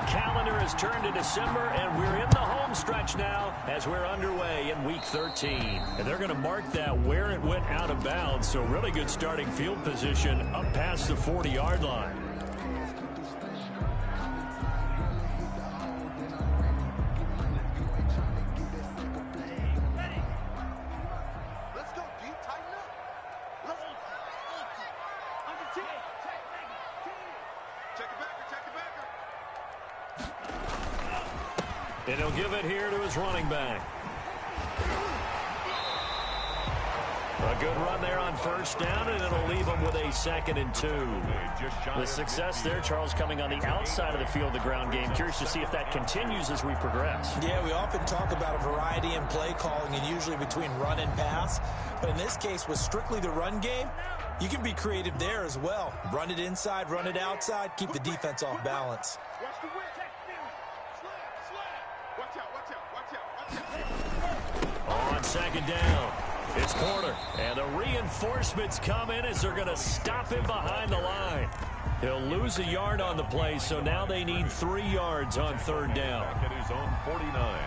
calendar has turned to December, and we're in the home stretch now as we're underway in Week 13. And they're going to mark that where it went out of bounds, so really good starting field position up past the 40-yard line. And he'll give it here to his running back. A good run there on first down, and it'll leave him with a 2nd and 2. The success there, Charles, coming on the outside of the field, the ground game. Curious to see if that continues as we progress. Yeah, we often talk about a variety in play calling and usually between run and pass. But in this case, with strictly the run game, you can be creative there as well. Run it inside, run it outside, keep the defense off balance. On 2nd down, it's Porter. And the reinforcements come in as they're going to stop him behind the line. He'll lose a yard on the play, so now they need 3 yards on 3rd down. At his own 49.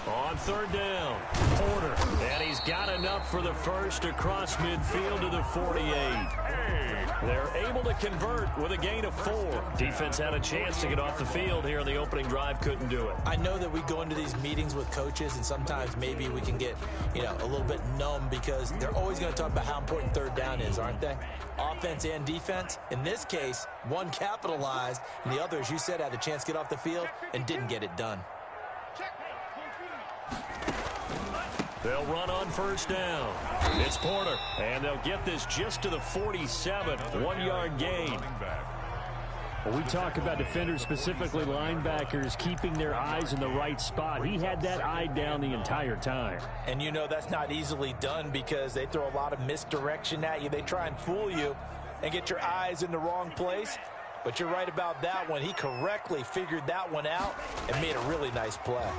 On 3rd down, Porter. And he's got enough for the first across midfield to the 48. They're able to convert with a gain of 4. Defense had a chance to get off the field here in the opening drive, couldn't do it. I know that we go into these meetings with coaches, and sometimes maybe we can get, a little bit numb because they're always going to talk about how important 3rd down is, aren't they? Offense and defense. In this case, one capitalized, and the other, as you said, had a chance to get off the field and didn't get it done. They'll run on first down. It's Porter, and they'll get this just to the 47, 1-yard gain. Well, we talk about defenders, specifically linebackers, keeping their eyes in the right spot. He had that eye down the entire time. And that's not easily done because they throw a lot of misdirection at you. They try and fool you and get your eyes in the wrong place. But you're right about that one. He correctly figured that one out and made a really nice play.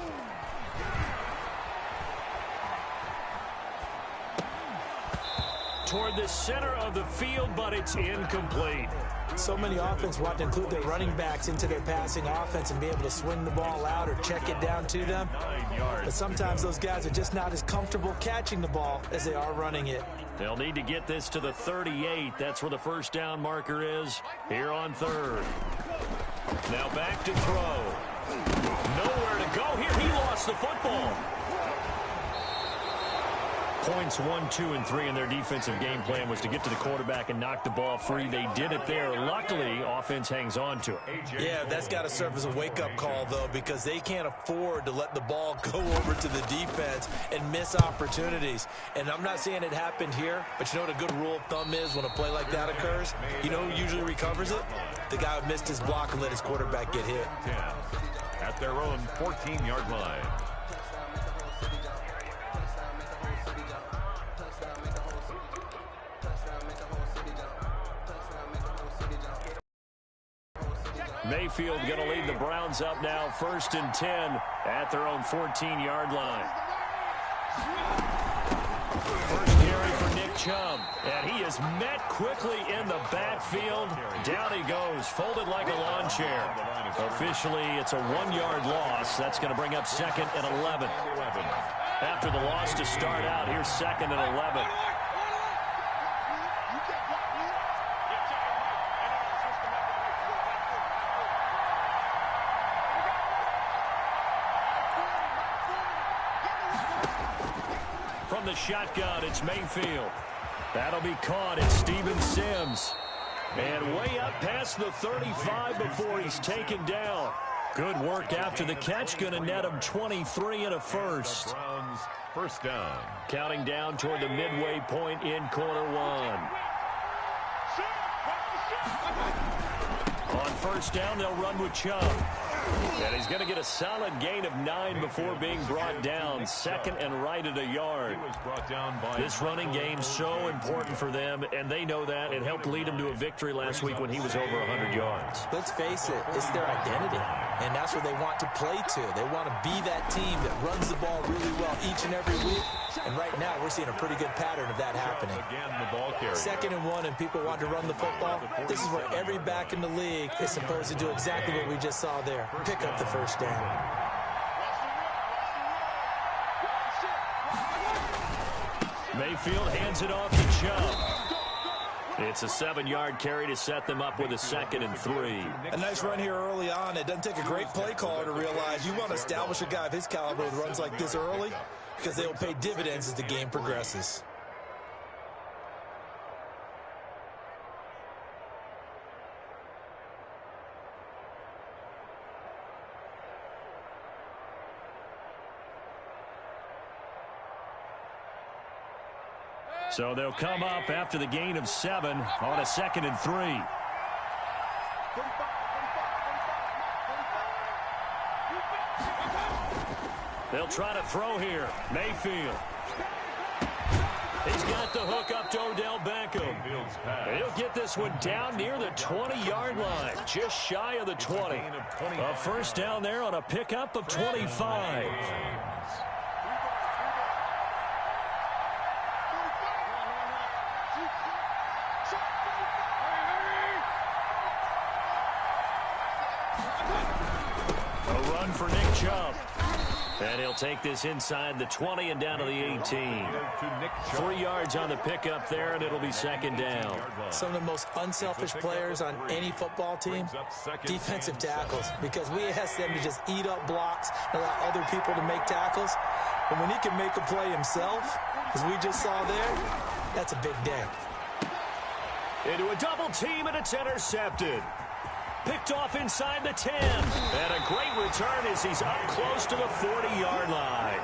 Toward the center of the field, but it's incomplete. So many offenses want to include their running backs into their passing offense and be able to swing the ball out or check it down to them. But sometimes those guys are just not as comfortable catching the ball as they are running it. They'll need to get this to the 38. That's where the first down marker is here on 3rd. Now back to throw. Nowhere to go here. He lost the football. Points 1, 2, and 3 in their defensive game plan was to get to the quarterback and knock the ball free. They did it there. Luckily, offense hangs on to it. Yeah, that's got to serve as a wake-up call, though, because they can't afford to let the ball go over to the defense and miss opportunities. And I'm not saying it happened here, but you know what a good rule of thumb is when a play like that occurs? You know who usually recovers it? The guy who missed his block and let his quarterback get hit. At their own 14-yard line. Mayfield going to lead the Browns up now, 1st and 10 at their own 14-yard line. First carry for Nick Chubb, and he is met quickly in the backfield. Down he goes, folded like a lawn chair. Officially, it's a 1-yard loss. That's going to bring up 2nd and 11. After the loss to start out, here's 2nd and 11. From the shotgun, it's Mayfield. That'll be caught. It's Steven Sims. And way up past the 35 before he's taken down. Good work after the catch. Going to net him 23 and a first. Browns first down. Counting down toward the midway point in quarter 1. On first down, they'll run with Chubb. And he's going to get a solid gain of 9 before being brought down. Second and right at a yard. This running game so important for them, and they know that. It helped lead him to a victory last week when he was over 100 yards. Let's face it, it's their identity, and that's where they want to play to. They want to be that team that runs the ball really well each and every week, and right now we're seeing a pretty good pattern of that happening. Second and 1, and people want to run the football. This is where every back in the league is supposed to do exactly what we just saw there. Pick up the first down. Mayfield hands it off to Chubb. It's a 7-yard carry to set them up with a 2nd and 3. A nice run here early on. It doesn't take a great play caller to realize you want to establish a guy of his caliber with runs like this early because they will pay dividends as the game progresses. So they'll come up after the gain of 7 on a 2nd and 3. They'll try to throw here. Mayfield. He's got the hook up to Odell Beckham. And he'll get this one down near the 20-yard line, just shy of the 20. A first down there on a pickup of 25. For Nick Chubb. And he'll take this inside the 20 and down to the 18. 3 yards on the pickup there, and it'll be 2nd down. Some of the most unselfish players on any football team, defensive tackles, because we ask them to just eat up blocks and allow other people to make tackles. But when he can make a play himself, as we just saw there, that's a big day. Into a double team, and it's intercepted. Picked off inside the 10. And a great return as he's up close to the 40-yard line.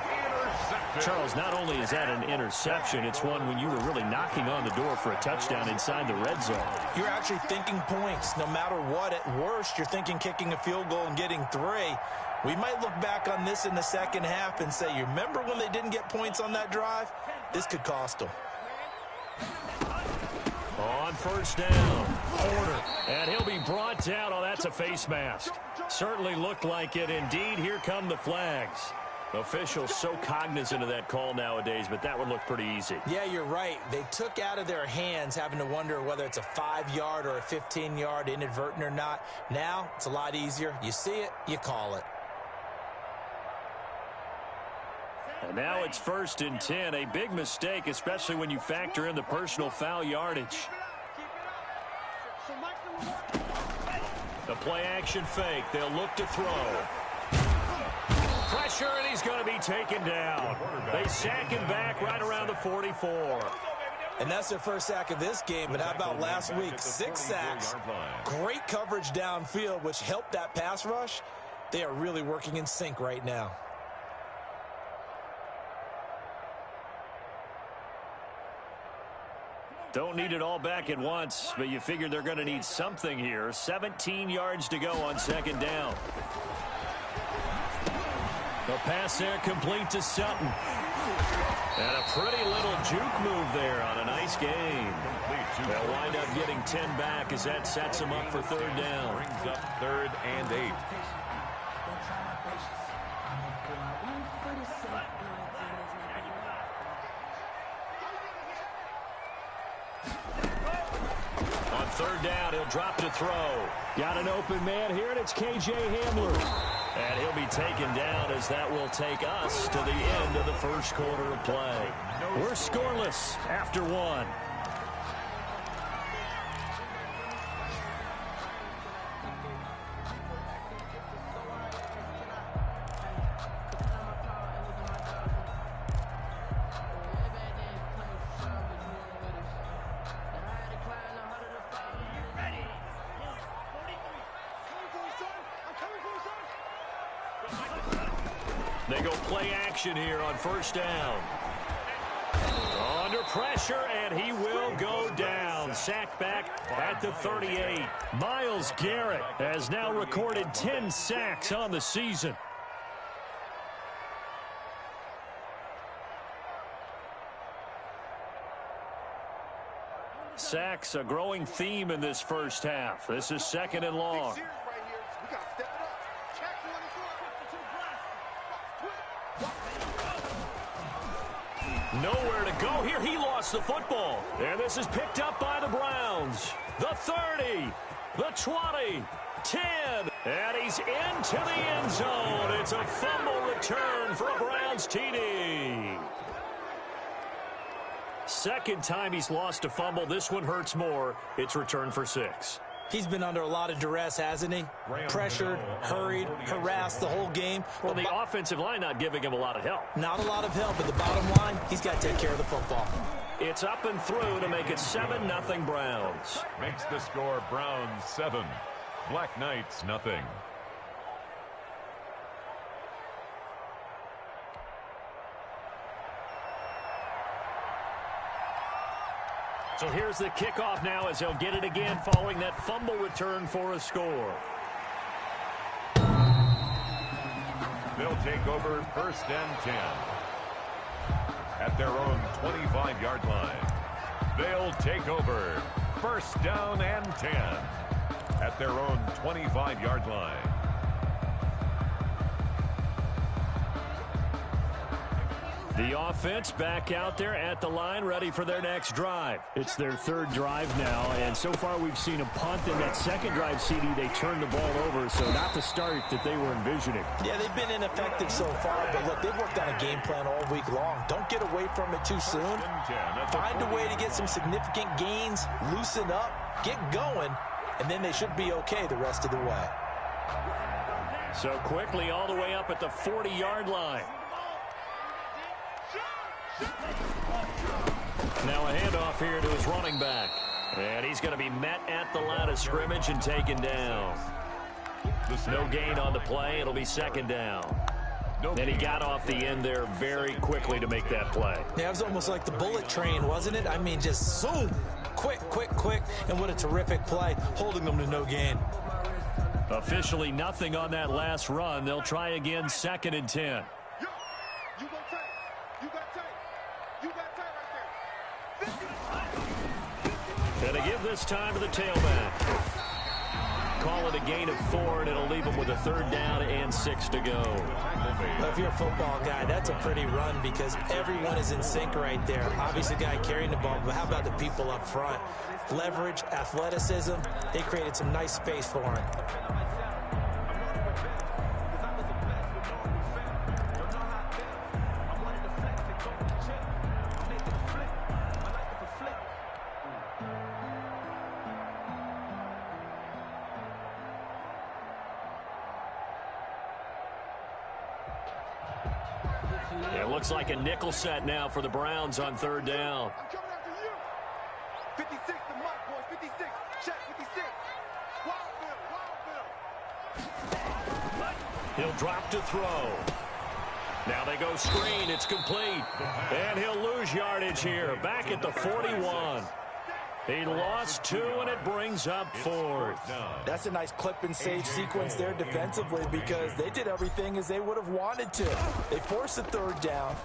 Charles, not only is that an interception, it's one when you were really knocking on the door for a touchdown inside the red zone. You're actually thinking points. No matter what, at worst, you're thinking kicking a field goal and getting 3. We might look back on this in the second half and say, you remember when they didn't get points on that drive? This could cost them. On first down, Porter, and he'll be brought down. Oh, that's a face mask. Certainly looked like it. Indeed, here come the flags. Officials so cognizant of that call nowadays, but that would look pretty easy. Yeah, you're right. They took out of their hands having to wonder whether it's a 5-yard or a 15-yard inadvertent or not. Now, it's a lot easier. You see it, you call it. And now it's 1st and 10. A big mistake, especially when you factor in the personal foul yardage. The play-action fake. They'll look to throw. Pressure, and he's going to be taken down. They sack him back right around the 44. And that's their first sack of this game, but how about last week? 6 sacks. Great coverage downfield, which helped that pass rush. They are really working in sync right now. Don't need it all back at once, but you figure they're going to need something here. 17 yards to go on 2nd down. The pass there complete to Sutton. And a pretty little juke move there on a nice game. They'll wind up getting 10 back as that sets them up for 3rd down. Brings up 3rd and 8. On 3rd down, he'll drop to throw. Got an open man here, and it's K.J. Hamler. And he'll be taken down as that will take us to the end of the first quarter of play. We're scoreless after 1. They go play action here on 1st down. Under pressure, and he will go down. down. Sack back at the 38. Myles Garrett has now recorded 10 sacks on the season. Sacks, a growing theme in this first half. This is 2nd and long. Nowhere to go here. He lost the football. And this is picked up by the Browns. The 30, the 20, 10, and he's into the end zone. It's a fumble return for a Browns TD. Second time he's lost a fumble. This one hurts more. It's returned for 6. He's been under a lot of duress, hasn't he? Pressured, hurried, harassed the whole game. Well, the offensive line not giving him a lot of help. Not a lot of help, but the bottom line, he's got to take care of the football. It's up and through to make it 7-0 Browns. Makes the score Browns 7. Black Knights nothing. So here's the kickoff now as he'll get it again following that fumble return for a score. They'll take over 1st and 10. At their own 25-yard line. They'll take over 1st down and 10. At their own 25-yard line. The offense back out there at the line, ready for their next drive. It's their 3rd drive now, and so far we've seen a punt. In that 2nd drive, CD, they turned the ball over, so not the start that they were envisioning. Yeah, they've been ineffective so far, but look, they've worked on a game plan all week long. Don't get away from it too soon. Find a way to get some significant gains, loosen up, get going, and then they should be okay the rest of the way. So quickly all the way up at the 40-yard line. Now a handoff here to his running back. And he's going to be met at the line of scrimmage and taken down. No gain on the play. It'll be 2nd down. And he got off the end there very quickly to make that play. Yeah, it was almost like the bullet train, wasn't it? I mean, just zoom. Quick, quick, quick. And what a terrific play, holding them to no gain. Officially nothing on that last run. They'll try again, 2nd and 10. And they give this time to the tailback. Call it a gain of 4, and it'll leave them with a 3rd down and 6 to go. Well, if you're a football guy, that's a pretty run because everyone is in sync right there. Obviously, the guy carrying the ball, but how about the people up front? Leverage, athleticism, they created some nice space for him. It looks like a nickel set now for the Browns on 3rd down. 56 to Mike, boys. 56. Check 56. Wild Bill. He'll drop to throw. Now they go screen. It's complete. And he'll lose yardage here. Back at the 41. He lost 2, and it brings up 4th. That's a nice clip and save sequence there defensively because they did everything as they would have wanted to. They forced the 3rd down,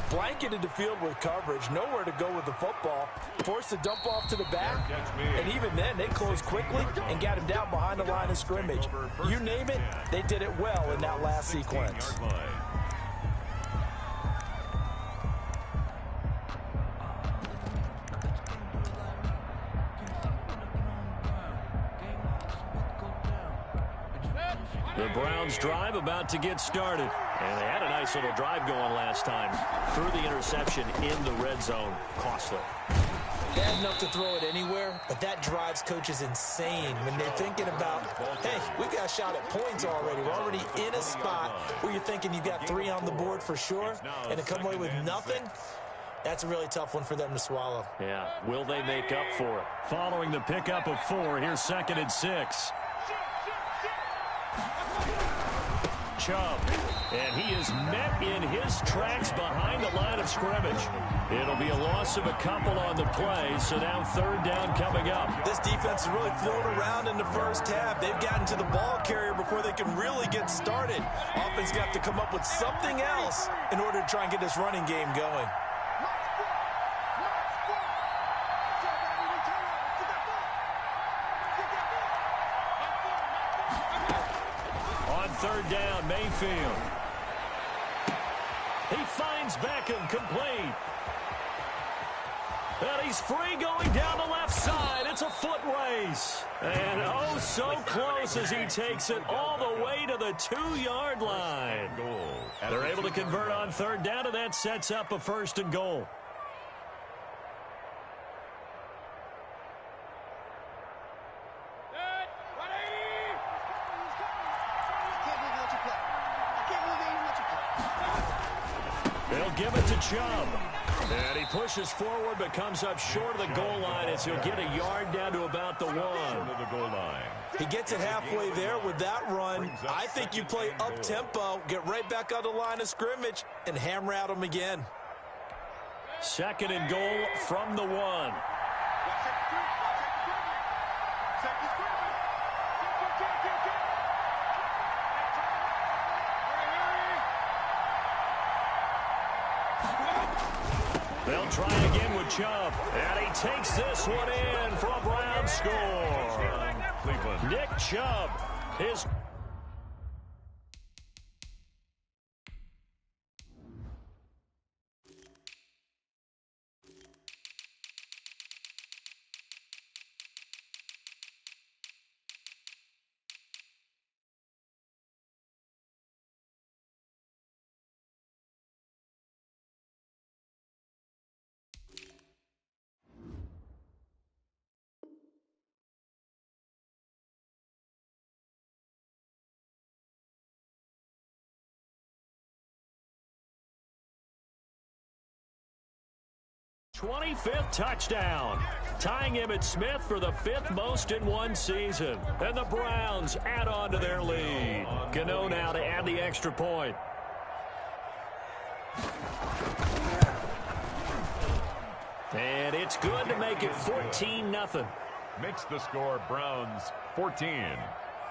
blanketed the field with coverage, nowhere to go with the football, forced the dump off to the back, and even then they closed quickly and got him down behind the line of scrimmage. You name it, they did it well in that last sequence. The Browns drive about to get started. And they had a nice little drive going last time. Threw the interception in the red zone. Costly. They had enough to throw it anywhere, but that drives coaches insane when they're thinking about, hey, we got a shot at points already. We're already in a spot where you're thinking you got 3 on the board for sure, and to come away with nothing, that's a really tough one for them to swallow. Yeah, will they make up for it? Following the pickup of 4, here's 2nd and 6. Chubb. And he is met in his tracks behind the line of scrimmage. It'll be a loss of a couple on the play, so now third down coming up. This defense has really flown around in the first half. They've gotten to the ball carrier before they can really get started. Offense going to have to come up with something else in order to try and get this running game going. On third down, Mayfield. He finds Beckham, complete. And he's free going down the left side. It's a foot race. And oh, so close as he takes it all the way to the 2-yard line. They're able to convert on third down, and that sets up a first and goal. They'll give it to Chubb. And he pushes forward but comes up short of the goal line as he'll get a yard down to about the 1. He gets it halfway there with that run. I think you play up-tempo, get right back on the line of scrimmage, and hammer at him again. Second and goal from the 1. They'll try again with Chubb. And he takes this one in for a Brown score. Nick Chubb, his... '25th touchdown, tying Emmitt Smith for the 5th most in one season. And the Browns add on to their lead. Gano now to add the extra point. And it's good to make it 14-0. Makes the score Browns 14,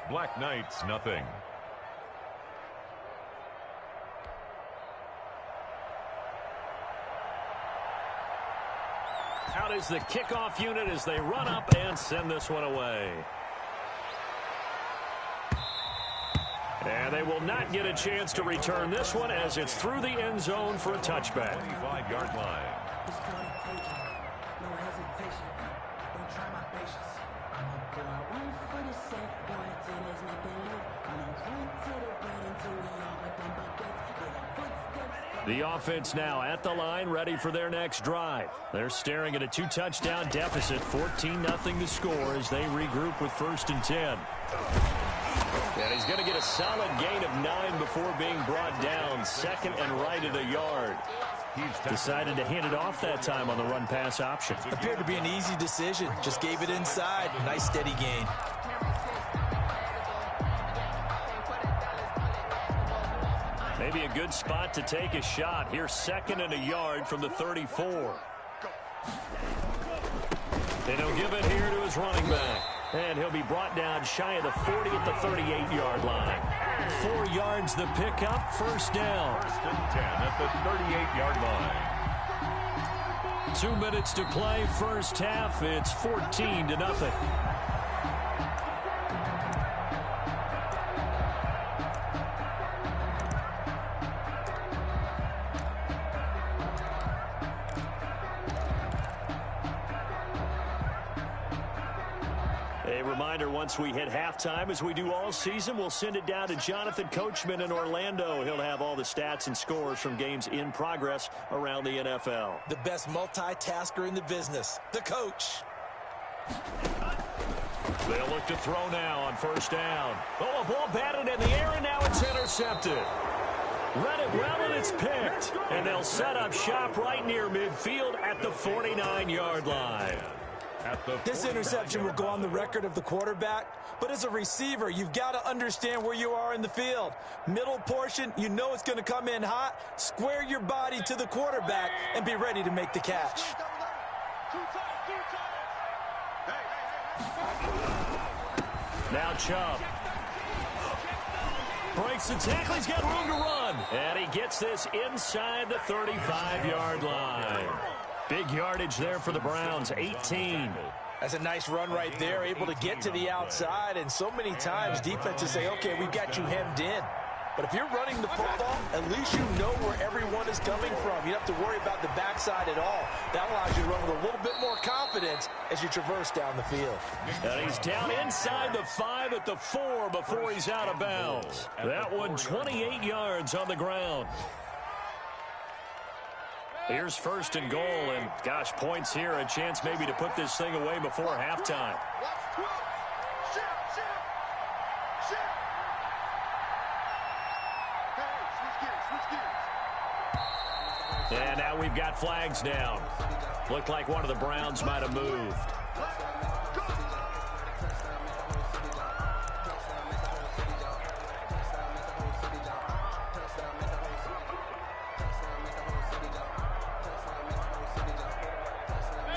Black Knights nothing. Out is the kickoff unit as they run up and send this one away. And they will not get a chance to return this one as it's through the end zone for a touchback. 25-yard line. The offense now at the line, ready for their next drive. They're staring at a 2-touchdown deficit, 14-0 to score as they regroup with 1st and 10. And he's going to get a solid gain of 9 before being brought down, second and right at a yard. Decided to hand it off that time on the run-pass option. Appeared to be an easy decision. Just gave it inside. Nice steady gain. Maybe a good spot to take a shot. Here's 2nd and a yard from the 34. And he'll give it here to his running back. And he'll be brought down shy of the 40 at the 38-yard line. 4 yards the pickup, 1st down. 1st and 10 at the 38-yard line. 2 minutes to play, first half. It's 14-0. Once we hit halftime, as we do all season, we'll send it down to Jonathan Coachman in Orlando. He'll have all the stats and scores from games in progress around the NFL. The best multitasker in the business, the coach. They'll look to throw now on 1st down. Oh, a ball batted in the air, and now it's intercepted. Read it well, and it's picked. And they'll set up shop right near midfield at the 49-yard line. This interception will go on the record of the quarterback, but as a receiver, you've got to understand where you are in the field. Middle portion, you know it's going to come in hot. Square your body to the quarterback and be ready to make the catch. Now Chubb breaks the tackle. He's got room to run. And he gets this inside the 35-yard line. Big yardage there for the Browns, 18. That's a nice run right there, able to get to the outside. And so many times defenses say, okay, we've got you hemmed in. But if you're running the football, at least you know where everyone is coming from. You don't have to worry about the backside at all. That allows you to run with a little bit more confidence as you traverse down the field. And he's down inside the 5 at the 4 before he's out of bounds. That one 28 yards on the ground. Here's first and goal, and gosh, points here, a chance maybe to put this thing away before halftime. And now we've got flags down. Looked like one of the Browns might have moved.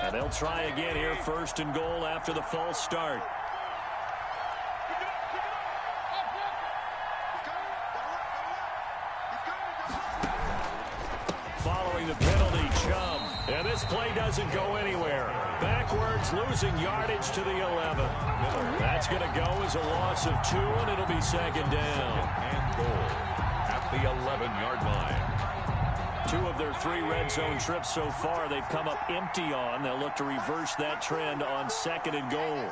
And they'll try again here, first and goal after the false start. Following the penalty, Chubb. And this play doesn't go anywhere. Backwards, losing yardage to the 11. That's going to go as a loss of 2, and it'll be second down. And goal at the 11-yard line. 2 of their 3 red zone trips so far they've come up empty on. They'll look to reverse that trend on second and goal.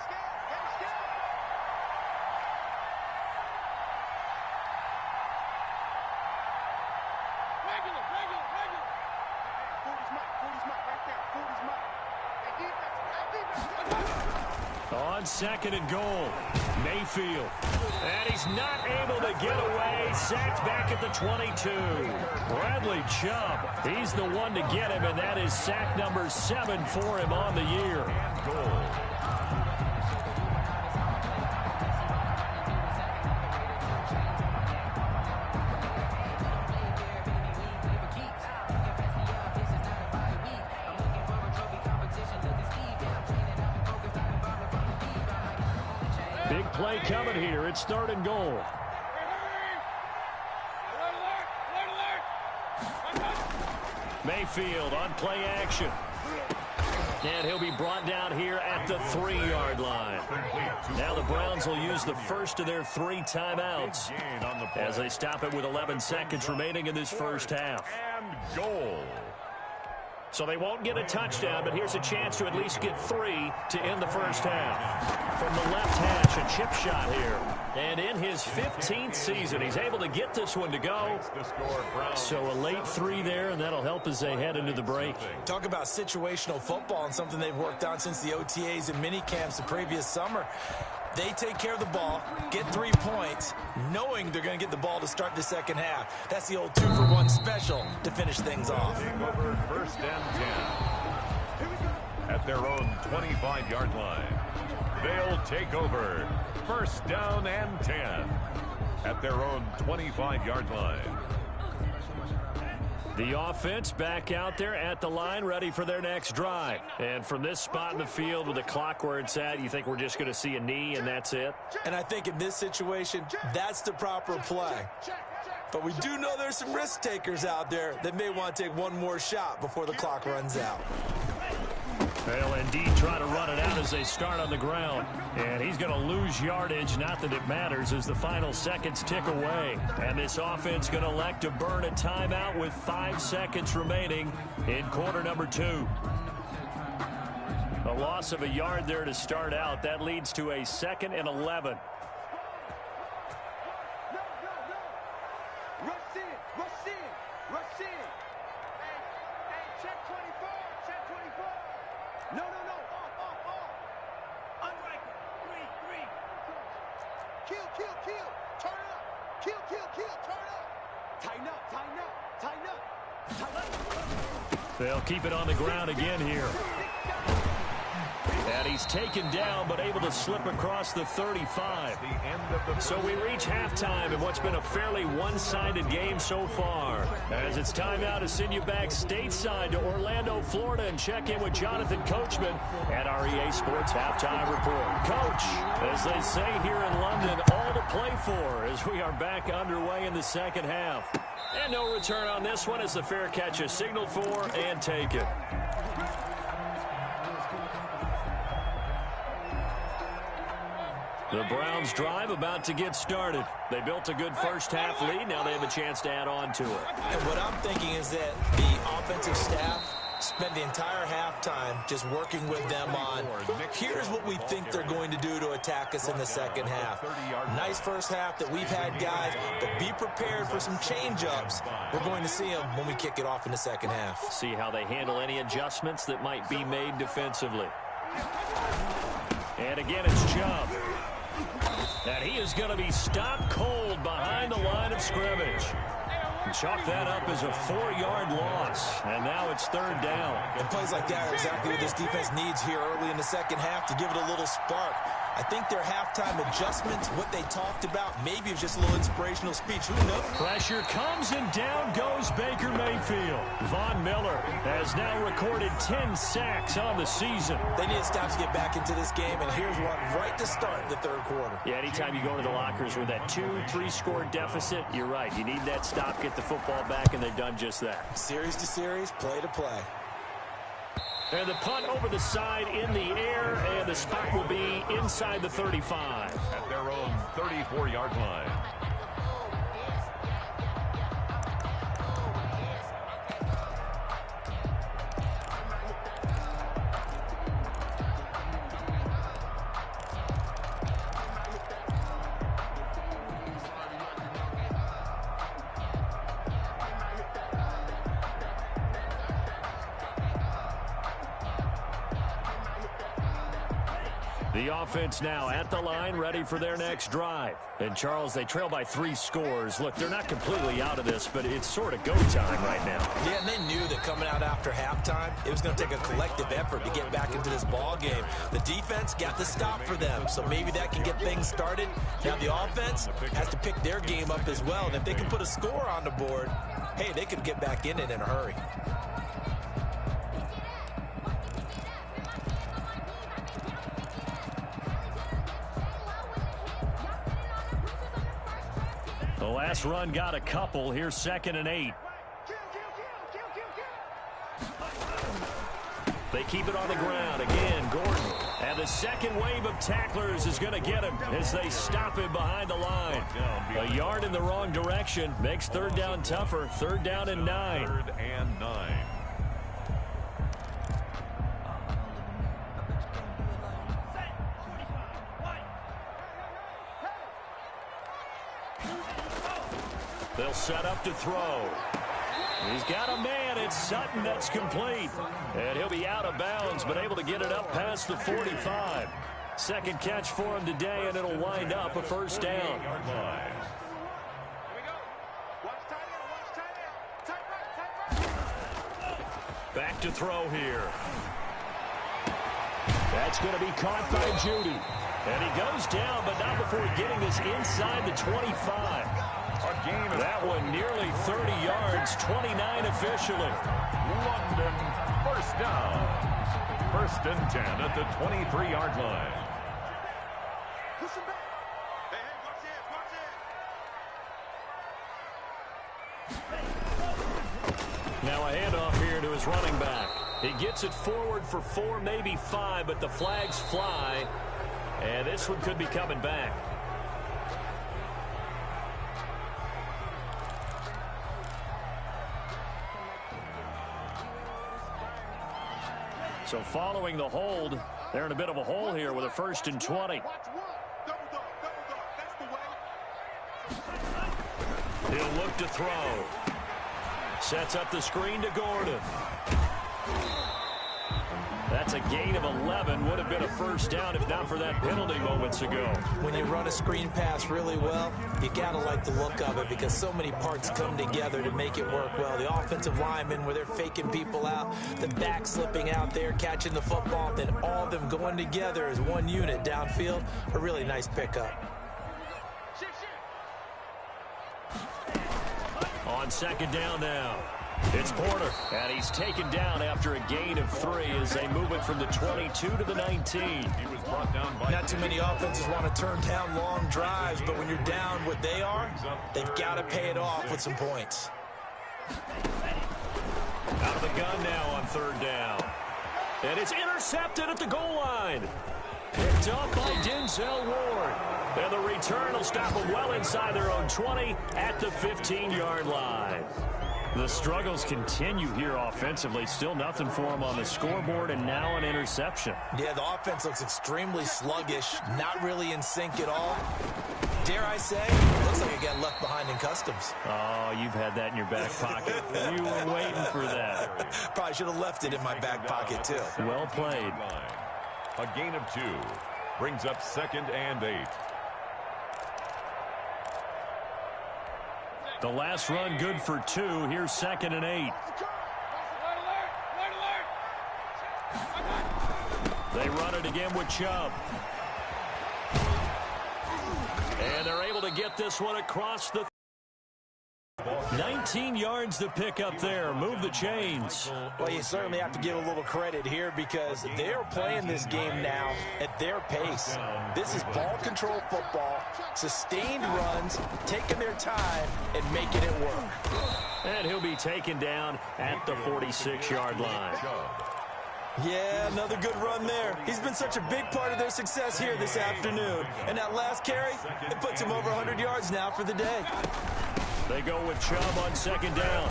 On second and goal, Mayfield. And he's not able to get away. Sacked back at the 22. Bradley Chubb, he's the one to get him, and that is sack number 7 for him on the year. Goal. Big play coming here. It's third and goal. Mayfield on play action. And he'll be brought down here at the 3-yard line. Now the Browns will use the first of their 3 timeouts as they stop it with 11 seconds remaining in this first half. And goal. So they won't get a touchdown, but here's a chance to at least get 3 to end the first half. From the left hash, a chip shot here. And in his 15th season, he's able to get this one to go. So a late 3 there, and that'll help as they head into the break. Talk about situational football and something they've worked on since the OTAs and mini camps the previous summer. They take care of the ball, get 3 points, knowing they're going to get the ball to start the second half. That's the old 2-for-1 special to finish things off. Over first and 10. At their own 25-yard line. They'll take over first down and 10. At their own 25-yard line. The offense back out there at the line, ready for their next drive. And from this spot in the field with the clock where it's at, you think we're just going to see a knee and that's it? And I think in this situation, that's the proper play. But we do know there's some risk takers out there that may want to take one more shot before the clock runs out. They'll indeed try to run it out as they start on the ground. And he's going to lose yardage, not that it matters, as the final seconds tick away. And this offense going to elect to burn a timeout with 5 seconds remaining in quarter number 2. A loss of a yard there to start out. That leads to a 2nd and 11. They'll keep it on the ground again here. And he's taken down, but able to slip across the 35. So we reach halftime in what's been a fairly one-sided game so far. As it's time now to send you back stateside to Orlando, Florida, and check in with Jonathan Coachman at our EA Sports Halftime Report. Coach, as they say here in London, all to play for as we are back underway in the second half. And no return on this one as the fair catch is signaled for and taken. The Browns drive about to get started. They built a good first half lead. Now they have a chance to add on to it. And what I'm thinking is that the offensive staff spent the entire halftime just working with them on, here's what we think they're going to do to attack us in the second half. Nice first half that we've had, guys, but be prepared for some change-ups. We're going to see them when we kick it off in the second half. See how they handle any adjustments that might be made defensively. And again, it's Chubb. And he is going to be stopped cold behind the line of scrimmage. Chalk that up as a 4-yard loss. And now it's third down. And plays like that are exactly what this defense needs here early in the second half to give it a little spark. I think their halftime adjustments, what they talked about, maybe it was just a little inspirational speech. Who knows? Pressure comes and down goes Baker Mayfield. Von Miller has now recorded 10 sacks on the season. They need to stop to get back into this game, and here's one right to start the third quarter. Yeah, anytime you go to the lockers with that 2-3 score deficit, you're right. You need that stop, get the football back, and they've done just that. Series to series, play to play. And the punt over the side in the air, and the spot will be inside the 35. At their own 34-yard line. The offense now at the line, ready for their next drive. And, Charles, they trail by 3 scores. Look, they're not completely out of this, but it's sort of go time right now. Yeah, and they knew that coming out after halftime, it was going to take a collective effort to get back into this ball game. The defense got the stop for them, so maybe that can get things started. Now the offense has to pick their game up as well, and if they can put a score on the board, hey, they could get back in it in a hurry. The last run got a couple. Here's 2nd and 8. They keep it on the ground. Again, Gordon. And the second wave of tacklers is going to get him as they stop him behind the line. A yard in the wrong direction makes third down tougher. 3rd down and 9. 3rd and 9. They'll set up to throw. He's got a man. It's Sutton that's complete. And he'll be out of bounds, but able to get it up past the 45. Second catch for him today, and it'll wind up a first down. Back to throw here. That's going to be caught by Judy. And he goes down, but not before getting this inside the 25. That one nearly 30 yards, 29 officially. London, first down. 1st and 10 at the 23-yard line. Push him back. Hey, watch it. Now a handoff here to his running back. He gets it forward for 4, maybe 5, but the flags fly. And this one could be coming back. So following the hold, they're in a bit of a hole here with a 1st and 20. He'll look to throw. Sets up the screen to Gordon. That's a gain of 11. Would have been a first down if not for that penalty moments ago. When you run a screen pass really well, you got to like the look of it because so many parts come together to make it work well. The offensive linemen, where they're faking people out, the back slipping out there, catching the football, then all of them going together as one unit downfield. A really nice pickup. On second down now, it's Porter, and he's taken down after a gain of 3 as they move it from the 22 to the 19. He was brought down by Not too many offenses want to turn down long drives, but when you're down what they are, they've got to pay it off with some points. Out of the gun now on third down. And it's intercepted at the goal line. Picked up by Denzel Ward. And the return will stop them well inside their own 20 at the 15-yard line. The struggles continue here offensively. Still nothing for them on the scoreboard, and now an interception. Yeah, the offense looks extremely sluggish, not really in sync at all. Dare I say, looks like it got left behind in customs. Oh, you've had that in your back pocket. You were waiting for that. Probably should have left it in my back pocket, too. Well played. a gain of 2. Brings up 2nd and 8. The last run good for 2. Here's 2nd and 8. They run it again with Chubb. And they're able to get this one across the 19 yards to pick up there. Move the chains. Well, you certainly have to give a little credit here because they're playing this game now at their pace. This is ball control football, sustained runs, taking their time and making it work. And he'll be taken down at the 46-yard line. Yeah, another good run there. He's been such a big part of their success here this afternoon. And that last carry, it puts him over 100 yards now for the day. They go with Chubb on 2nd down.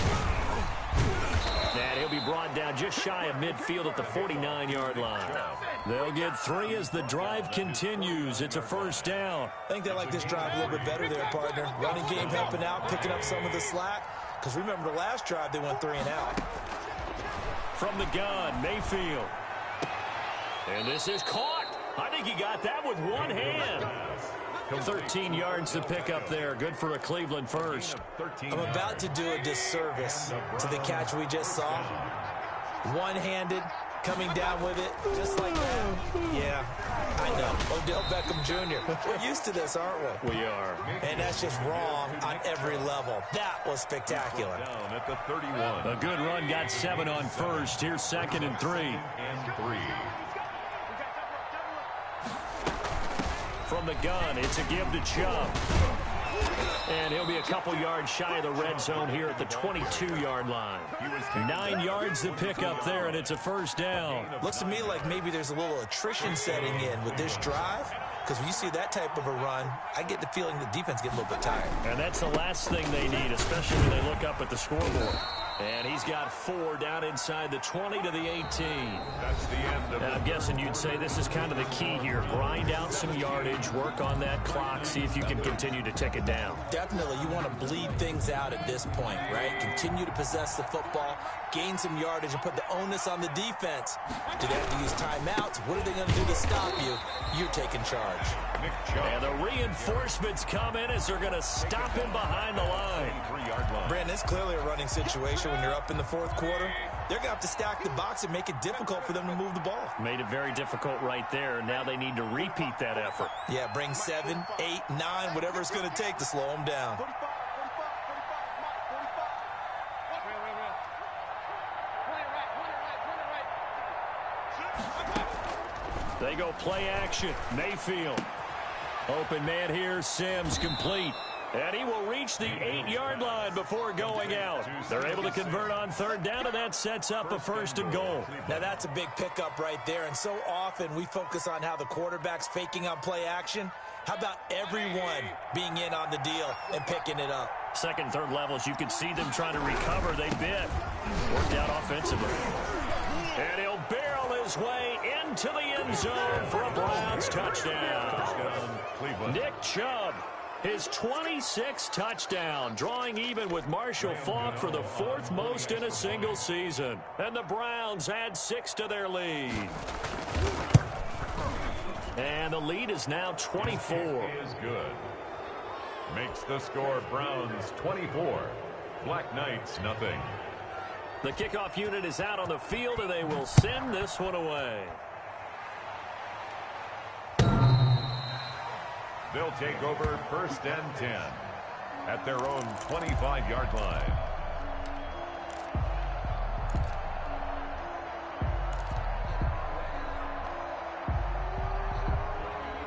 And he'll be brought down just shy of midfield at the 49-yard line. They'll get 3 as the drive continues. It's a 1st down. I think they like this drive a little bit better there, partner. Running game helping out, picking up some of the slack. Because remember the last drive, they went 3 and out. From the gun, Mayfield. And this is caught. I think he got that with one hand. 13 yards to pick up there. Good for a Cleveland first. I'm about to do a disservice to the catch we just saw. One-handed, coming down with it, just like that. Yeah, I know. Odell Beckham Jr. We're used to this, aren't we? We are. And that's just wrong on every level. That was spectacular. Down at the 31. A good run, got 7 on first. Here's 2nd and 3. And 3. From the gun, it's a give to Chubb. And he'll be a couple yards shy of the red zone here at the 22-yard line. 9 yards to pick up there, and it's a 1st down. Looks to me like maybe there's a little attrition setting in with this drive. Because when you see that type of a run, I get the feeling the defense gets a little bit tired. And that's the last thing they need, especially when they look up at the scoreboard. And he's got 4 down inside the 20 to the 18. That's the end of it. I'm guessing you'd say this is kind of the key here. Grind out some yardage, work on that clock, see if you can continue to tick it down. Definitely, you want to bleed things out at this point, right? Continue to possess the football, gain some yardage, and put the onus on the defense. Do they have to use timeouts? What are they going to do to stop you? You're taking charge. And the reinforcements come in as they're going to stop him behind the line. Brandon, it's clearly a running situation when you're up in the 4th quarter. They're going to have to stack the box and make it difficult for them to move the ball. Made it very difficult right there. Now they need to repeat that effort. Yeah, bring 7, 8, 9, whatever it's going to take to slow them down. They go play action. Mayfield. Open man here. Sims complete. And he will reach the 8-yard line before going out. They're able to convert on 3rd down, and that sets up a 1st and goal. Now, that's a big pickup right there. And so often we focus on how the quarterback's faking on play action. How about everyone being in on the deal and picking it up? 2nd, 3rd levels, you could see them trying to recover. They bit. Worked out offensively. And he'll barrel his way into the end zone for a Browns touchdown. Nick Chubb. His 26th touchdown, drawing even with Marshall Faulk for the 4th most in a single season. And the Browns add 6 to their lead. And the lead is now 24. Is good. Makes the score Browns 24. Black Knights nothing. The kickoff unit is out on the field, and they will send this one away. They'll take over 1st and 10 at their own 25-yard line.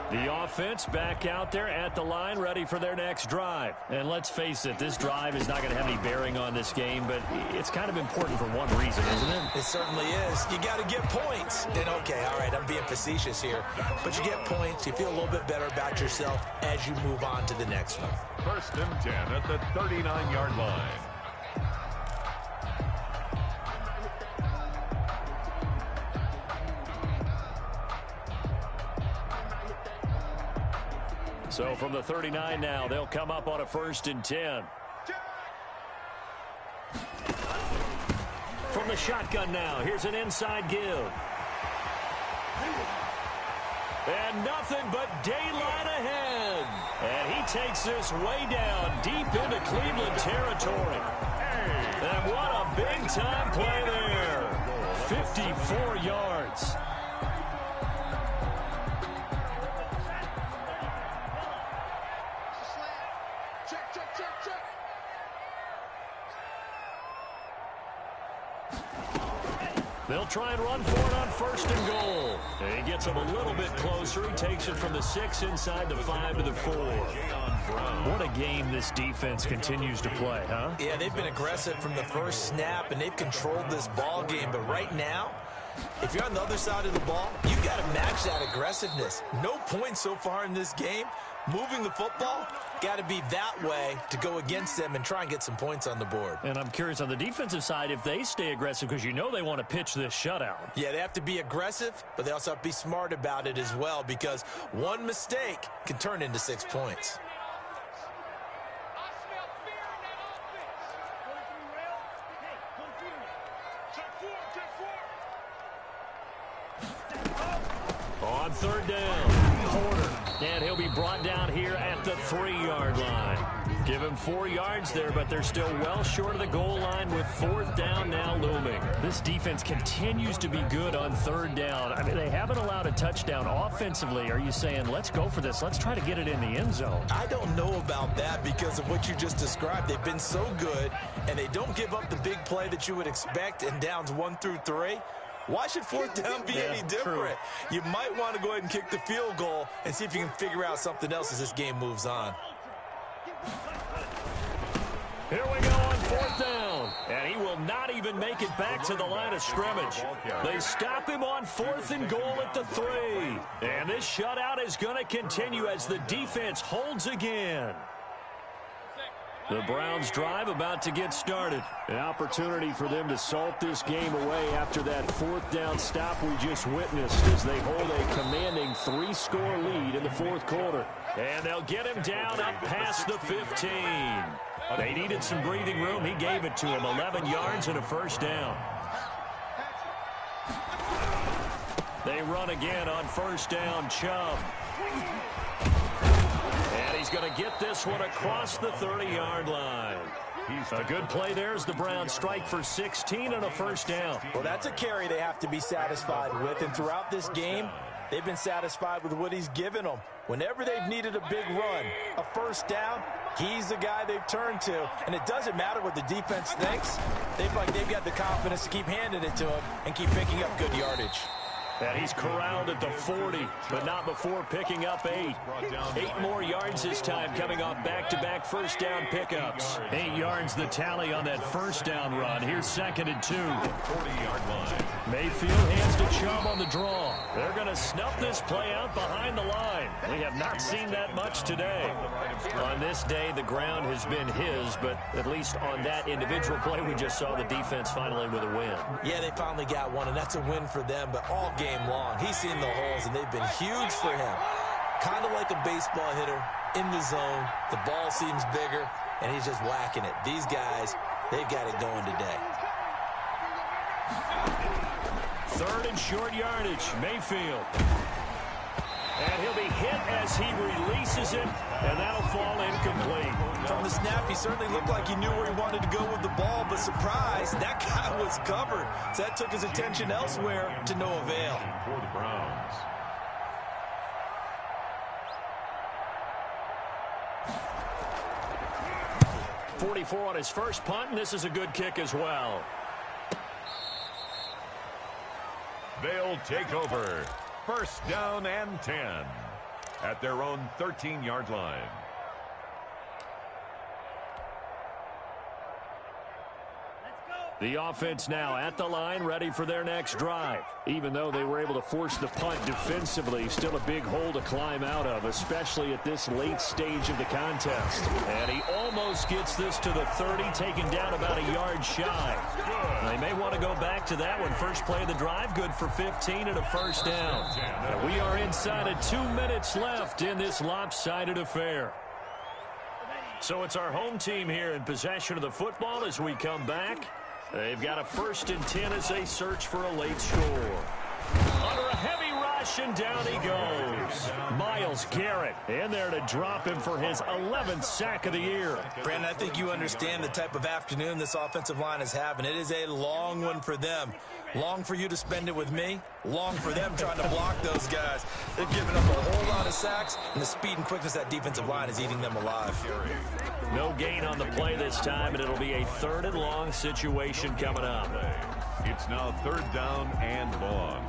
The offense back out there at the line, ready for their next drive. And let's face it, this drive is not going to have any bearing on this game, but it's kind of important for one reason, isn't it? It certainly is. You got to get points. And okay, all right, I'm being facetious here, but you get points, you feel a little bit better about yourself as you move on to the next one. 1st and 10 at the 39-yard line. So from the 39 now, they'll come up on a 1st and 10. From the shotgun now, here's an inside give. And nothing but daylight ahead. And he takes this way down deep into Cleveland territory. And what a big-time play there. 54 yards. They'll try and run for it on 1st and goal. And he gets them a little bit closer. He takes it from the 6 inside the 5 to the 4. What a game this defense continues to play, huh? Yeah, they've been aggressive from the first snap, and they've controlled this ball game. But right now, if you're on the other side of the ball, you got to match that aggressiveness. No points so far in this game. Moving the football, got to be that way to go against them and try and get some points on the board. And I'm curious on the defensive side if they stay aggressive, because you know they want to pitch this shutout. Yeah, they have to be aggressive, but they also have to be smart about it as well, because one mistake can turn into 6 points. On 3rd down, Porter. And he'll be brought down here at the 3-yard line. Give him 4 yards there, but they're still well short of the goal line with 4th down now looming. This defense continues to be good on 3rd down. I mean, they haven't allowed a touchdown offensively. Are you saying, let's go for this? Let's try to get it in the end zone. I don't know about that because of what you just described. They've been so good, and they don't give up the big play that you would expect in downs 1 through 3. Why should 4th down be any different? True. You might want to go ahead and kick the field goal and see if you can figure out something else as this game moves on. Here we go on 4th down. And he will not even make it back to the line of scrimmage. They stop him on 4th and goal at the 3. And this shutout is going to continue as the defense holds again. The Browns drive about to get started. An opportunity for them to salt this game away after that 4th down stop we just witnessed as they hold a commanding 3-score lead in the 4th quarter. And they'll get him down up past the 15. They needed some breathing room. He gave it to him. 11 yards and a 1st down. They run again on 1st down. Chubb. And he's going to get this one across the 30-yard line. A good play there as the Browns strike for 16 and a 1st down. Well, that's a carry they have to be satisfied with. And throughout this game, they've been satisfied with what he's given them. Whenever they've needed a big run, a 1st down, he's the guy they've turned to. And it doesn't matter what the defense thinks. They've got the confidence to keep handing it to him and keep picking up good yardage. And he's corralled at the 40, but not before picking up 8. 8 more yards this time, coming off back-to-back 1st down pickups. 8 yards the tally on that 1st down run. Here's 2nd and 2. 40-yard line. Mayfield hands to Chubb on the draw. They're going to snuff this play out behind the line. We have not seen that much today. On this day, the ground has been his, but at least on that individual play, we just saw the defense finally with a win. Yeah, they finally got one, and that's a win for them, but all game long, he's seen the holes, and they've been huge for him. Kind of like a baseball hitter, in the zone. The ball seems bigger, and he's just whacking it. These guys, they've got it going today. Third and short yardage, Mayfield. And he'll be hit as he releases it, and that'll fall incomplete. From the snap, he certainly looked like he knew where he wanted to go with the ball, but surprise, that guy was covered. So that took his attention elsewhere to no avail. For the Browns. .44 on his first punt, and this is a good kick as well. They'll take over. First down and 10 at their own 13-yard line. The offense now at the line, ready for their next drive. Even though they were able to force the punt defensively, still a big hole to climb out of, especially at this late stage of the contest. And he almost gets this to the 30, taken down about a yard shy. They may want to go back to that one. First play of the drive, good for 15 and a first down. And we are inside of 2 minutes left in this lopsided affair. So it's our home team here in possession of the football as we come back. They've got a 1st and 10 as they search for a late score. Under a heavy rush, and down he goes. Myles Garrett in there to drop him for his 11th sack of the year. Brandon, I think you understand the type of afternoon this offensive line is having. It is a long one for them. Long for you to spend it with me. Long for them trying to block those guys. They're giving up a whole lot of sacks, and the speed and quickness of that defensive line is eating them alive. No gain on the play this time, and it'll be a 3rd and long situation coming up. It's now 3rd down and long.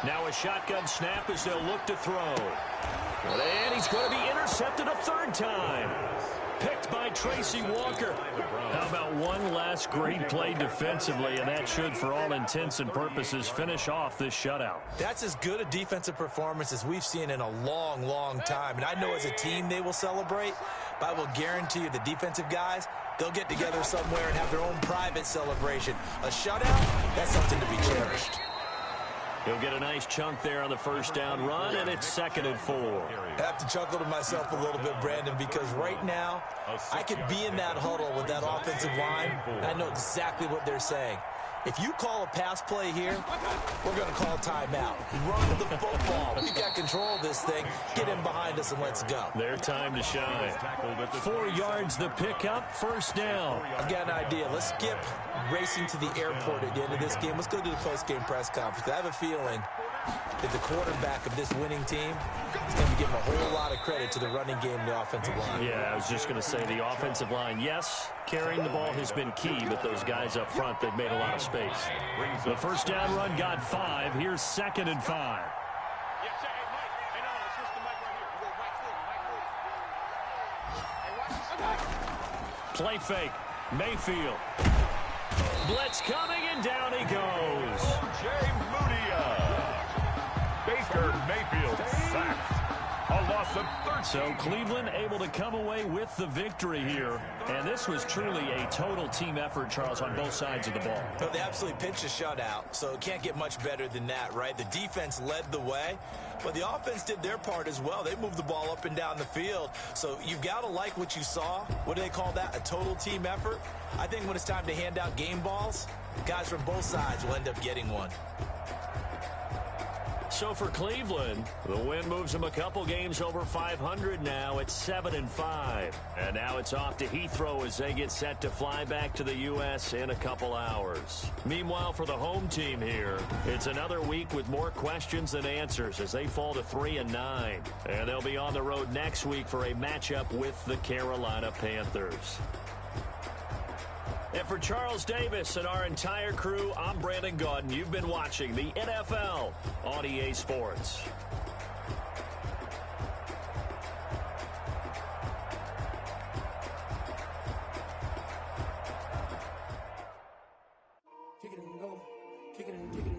Now a shotgun snap as they'll look to throw. And he's going to be intercepted a 3rd time. Picked by Tracy Walker. How about one last great play defensively, and that should, for all intents and purposes, finish off this shutout. That's as good a defensive performance as we've seen in a long, long time. And I know as a team they will celebrate, but I will guarantee you the defensive guys, they'll get together somewhere and have their own private celebration. A shutout, that's something to be cherished. He'll get a nice chunk there on the first down run, and it's 2nd and 4. I have to chuckle to myself a little bit, Brandon, because right now I could be in that huddle with that offensive line, and I know exactly what they're saying. If you call a pass play here, we're going to call timeout. Run the football. We got control of this thing. Get in behind us and let's go. Their time to shine. 4 yards the pickup, first down. I've got an idea. Let's skip racing to the airport at the end of this game. Let's go to the post-game press conference. I have a feeling that the quarterback of this winning team is going to be giving a whole lot of credit to the running game and the offensive line. Yeah, I was just going to say the offensive line, yes, carrying the ball has been key, but those guys up front, they've made a lot of space. The first down run got 5. Here's 2nd and 5. Play fake. Mayfield. Blitz coming, and down he goes. Jay Baker Mayfield sacked. A loss of 13. So Cleveland able to come away with the victory here. And this was truly a total team effort, Charles, on both sides of the ball. No, they absolutely pitched a shutout, so it can't get much better than that, right? The defense led the way, but the offense did their part as well. They moved the ball up and down the field. So you've got to like what you saw. What do they call that? A total team effort? I think when it's time to hand out game balls, guys from both sides will end up getting one. So for Cleveland, the win moves them a couple games over 500 now. It's 7 and 5. And now it's off to Heathrow as they get set to fly back to the U.S. in a couple hours. Meanwhile, for the home team here, it's another week with more questions than answers as they fall to 3 and 9. And they'll be on the road next week for a matchup with the Carolina Panthers. And for Charles Davis and our entire crew, I'm Brandon Gaudin. You've been watching the NFL on EA Sports. Kick it and go. Kick it and kick it.